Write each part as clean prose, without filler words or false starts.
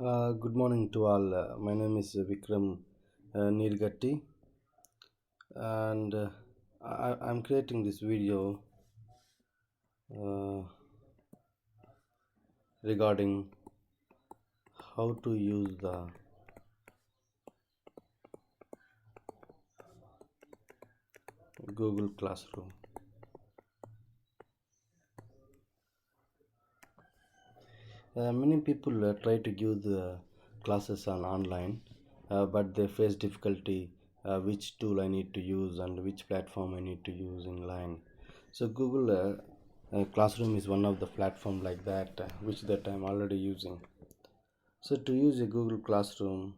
Good morning to all. My name is Vikram Nirgatti, and I'm creating this video uh, regarding how to use the Google Classroom. Many people try to give the classes on online, but they face difficulty which tool I need to use and which platform I need to use in line. So Google Classroom is one of the platform like that, which that I'm already using. So to use a Google Classroom,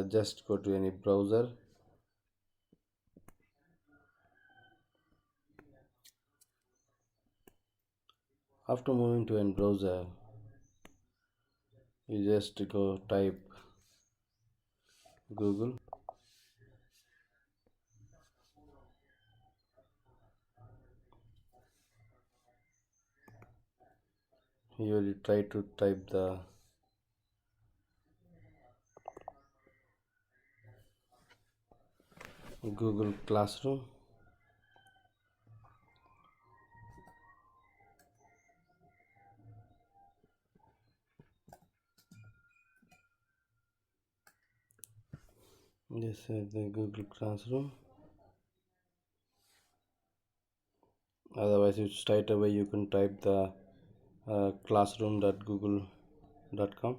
just go to any browser. After moving to any browser, you just go type Google. Here you try to type the Google Classroom. This is the Google Classroom. Otherwise, you straight away you can type the classroom.google.com.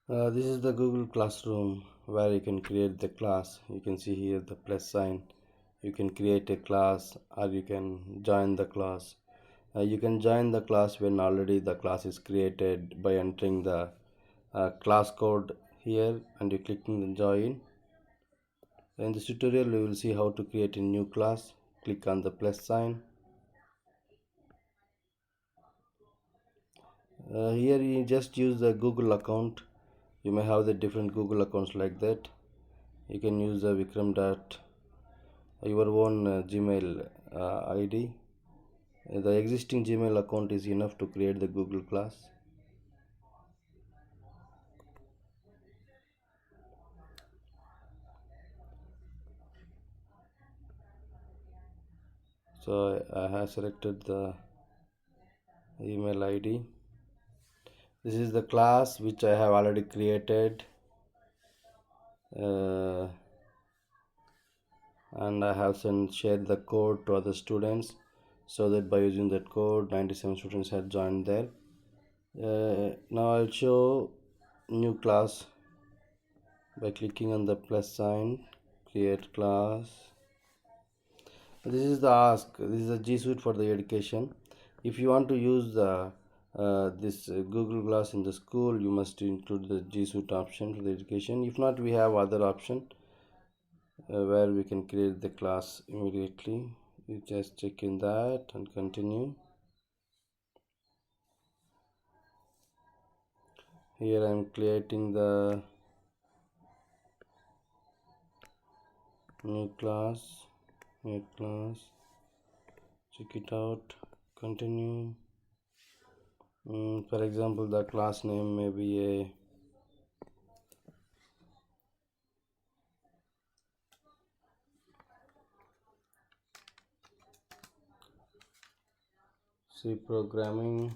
This is the Google Classroom where you can create the class. You can see here the plus sign. You can create a class or you can join the class. You can join the class when already the class is created by entering the class code here and you clicking the join. In this tutorial we will see how to create a new class. Click on the plus sign. Here you just use the Google account. You may have the different Google accounts like that. You can use the Vikram dot your own Gmail ID. The existing Gmail account is enough to create the Google class. So I have selected the email ID. This is the class which I have already created, and I have shared the code to other students so that by using that code 97 students have joined there. Now I'll show new class by clicking on the plus sign, create class. This is the ask. This is a G Suite for the education. If you want to use the this Google Glass in the school, you must include the G Suite option for the education. If not, we have other option where we can create the class immediately. You just check in that and continue. Here I am creating the new class. Check it out. Continue. For example, the class name may be a C programming.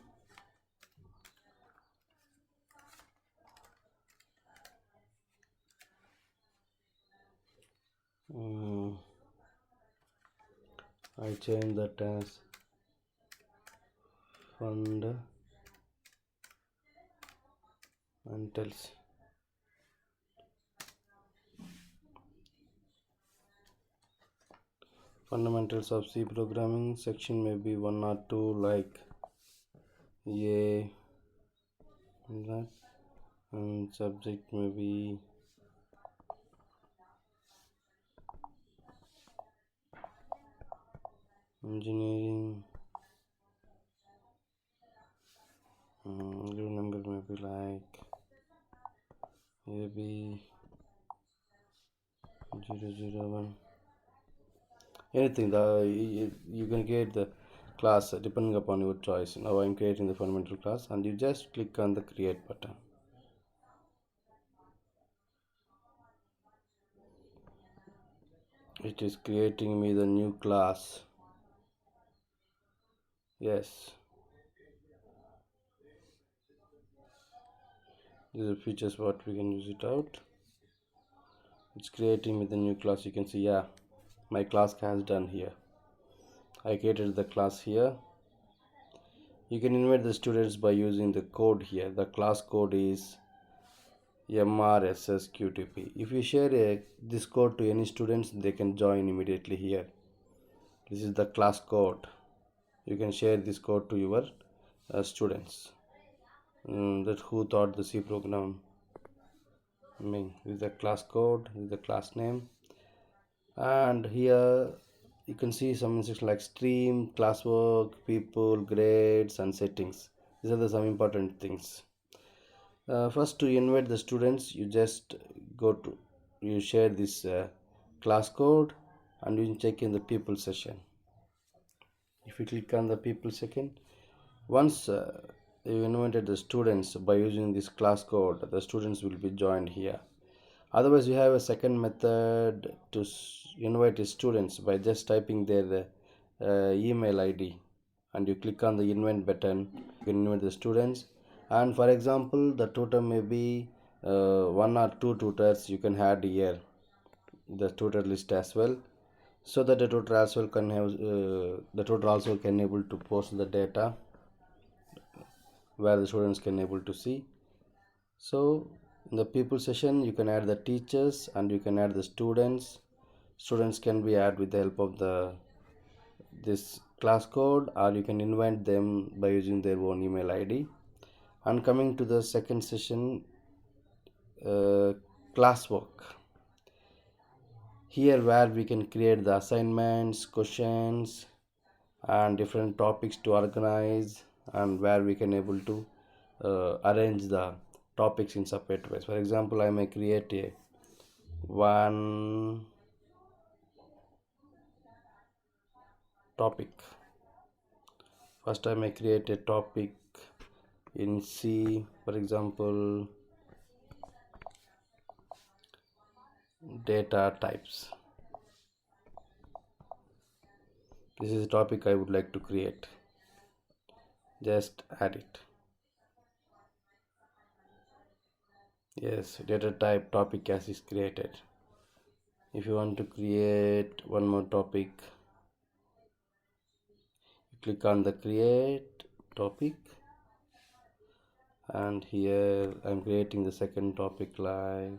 I change that as fundamentals fundamentals of C programming. Section may be 1 or 2, like A, that, and subject may be engineering. Room number may be like AB 001. anything. You can create the class depending upon your choice. Now I'm creating the fundamental class, and you just click on the create button. It is creating me the new class. Yes, these are features what we can use it out. It's creating me the new class. You can see, yeah, my class has done here. I created the class here. You can invite the students by using the code here. The class code is MRSSQTP. If you share this code to any students, they can join immediately here. This is the class code. You can share this code to your students. That who taught the C program. This is the class code. This is the class name. And here you can see some instructions like stream, classwork, people, grades, and settings. These are the some important things. First, to invite the students, you just you share this class code, and you check in the people session. If you click on the people second, once you invited the students by using this class code, the students will be joined here. Otherwise, you have a second method to invite the students by just typing their email ID, and you click on the invite button. You can invite the students, and for example, the tutor may be one or two tutors. You can add here the tutor list as well, so that the tutor as well can have the tutor also can able to post the data where the students can able to see. So in the people session, you can add the teachers and you can add the students. Students can be added with the help of the this class code, or you can invite them by using their own email ID. And coming to the second session, classwork. Here where we can create the assignments, questions, and different topics to organize, and where we can able to arrange the topics in separate ways. For example, I may create a one topic. First, I may create a topic in C, for example, data types. This is a topic I would like to create. Just add it. Yes, data type topic as is created. If you want to create one more topic, click on the create topic, and here I'm creating the second topic like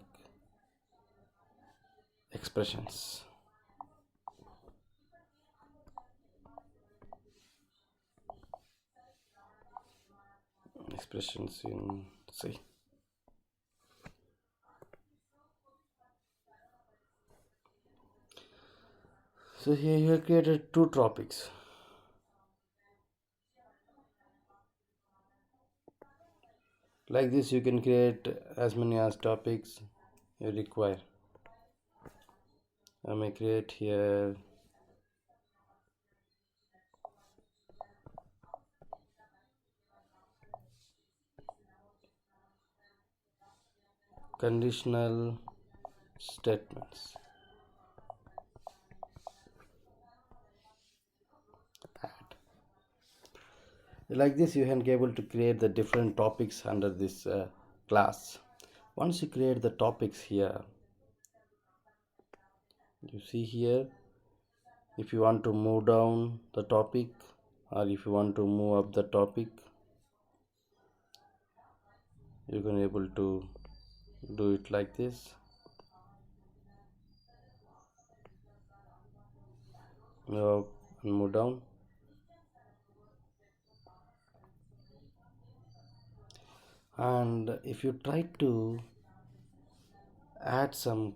expressions. Expressions in C. So here you have created two topics. Like this, you can create as many as topics you require. I may create here conditional statements. Like this, you can be able to create the different topics under this class. Once you create the topics here, you see here, if you want to move down the topic or if you want to move up the topic, you can able to do it like this. Move up and move down. And if you try to add some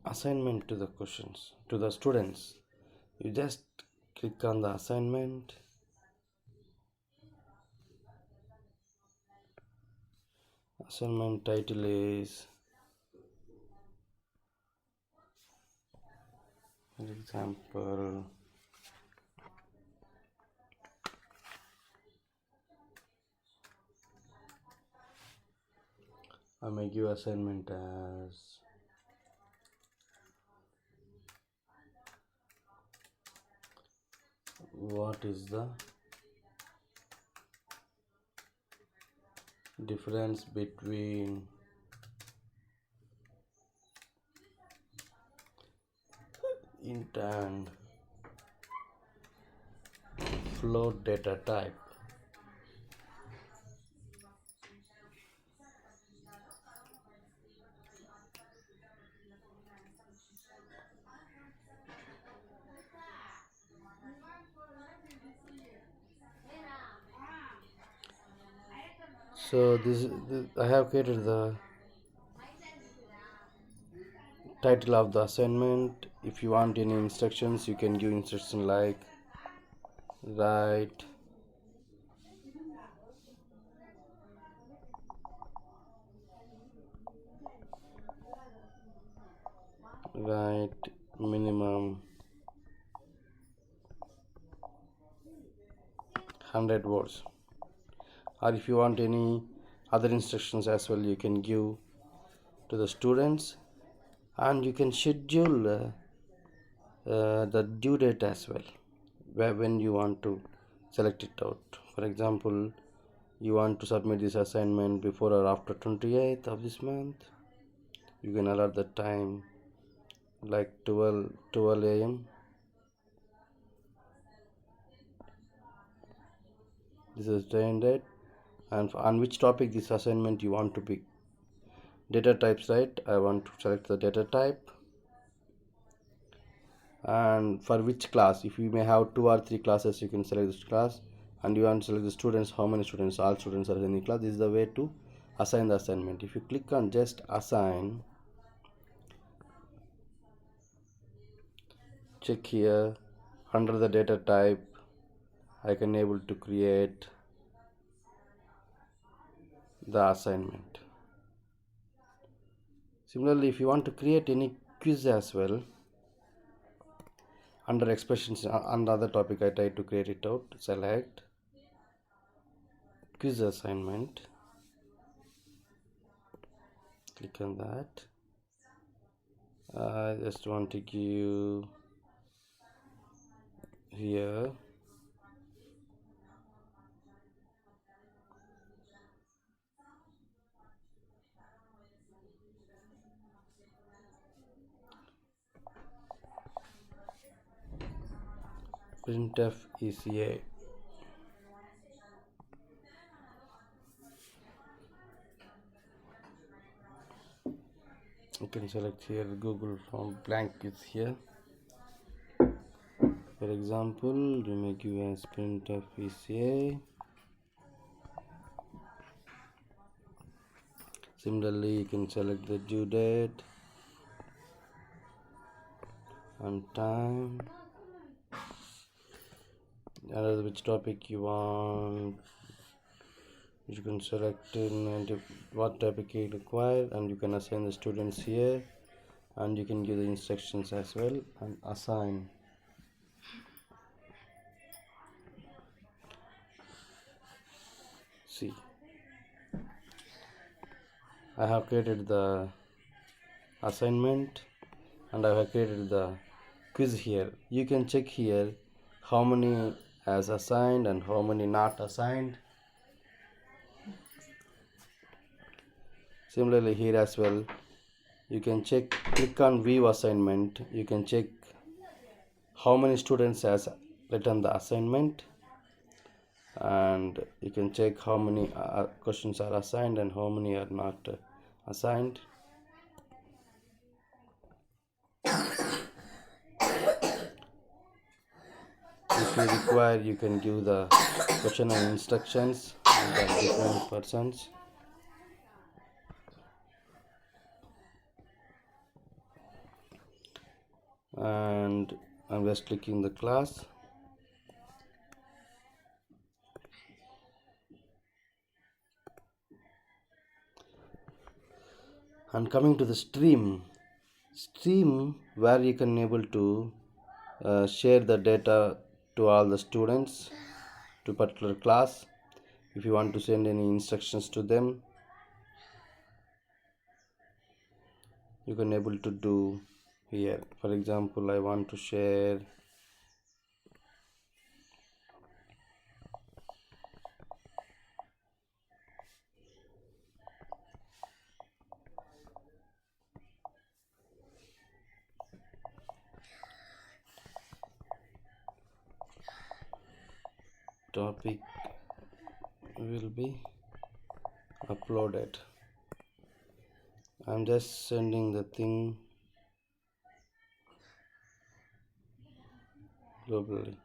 assignment to the questions to the students, you just click on the assignment. Assignment title is For example, I may give assignment as what is the difference between int and float data type. So I have created the title of the assignment. If you want any instructions, you can give instruction like write write minimum 100 words, or if you want any other instructions as well, you can give to the students, and you can schedule the due date as well, where when you want to select it out. For example, you want to submit this assignment before or after 28th of this month, you can allot the time like 12 a.m. This is the end date, and on which topic this assignment you want to be. Data types, right? I want to select the data type, and for which class. If you may have 2 or 3 classes, you can select this class, and you want to select the students, how many students, all students are in the class. This is the way to assign the assignment. If you click on just assign, check here under the data type, I can able to create the assignment. Similarly, if you want to create any quiz as well, under expressions on the other topic, I try to create it out. Select quiz assignment, click on that. I just want to give here printf ECA. You can select here Google from blank is here. For example, you may give as printf ECA. Similarly, you can select the due date and time, and which topic you want. You can select in what topic you require, and you can assign the students here, and you can give the instructions as well and assign. See, I have created the assignment and I have created the quiz here. You can check here how many as assigned and how many not assigned. Similarly here as well, you can check, click on view assignment, you can check how many students has written the assignment, and you can check how many questions are assigned and how many are not assigned. If you require, you can give the question and instructions and the different persons. And I'm just clicking the class. And coming to the stream where you can able to share the data to all the students to particular class. If you want to send any instructions to them, you can able to do here. For example, I want to share topic will be uploaded. I'm just sending the thing globally.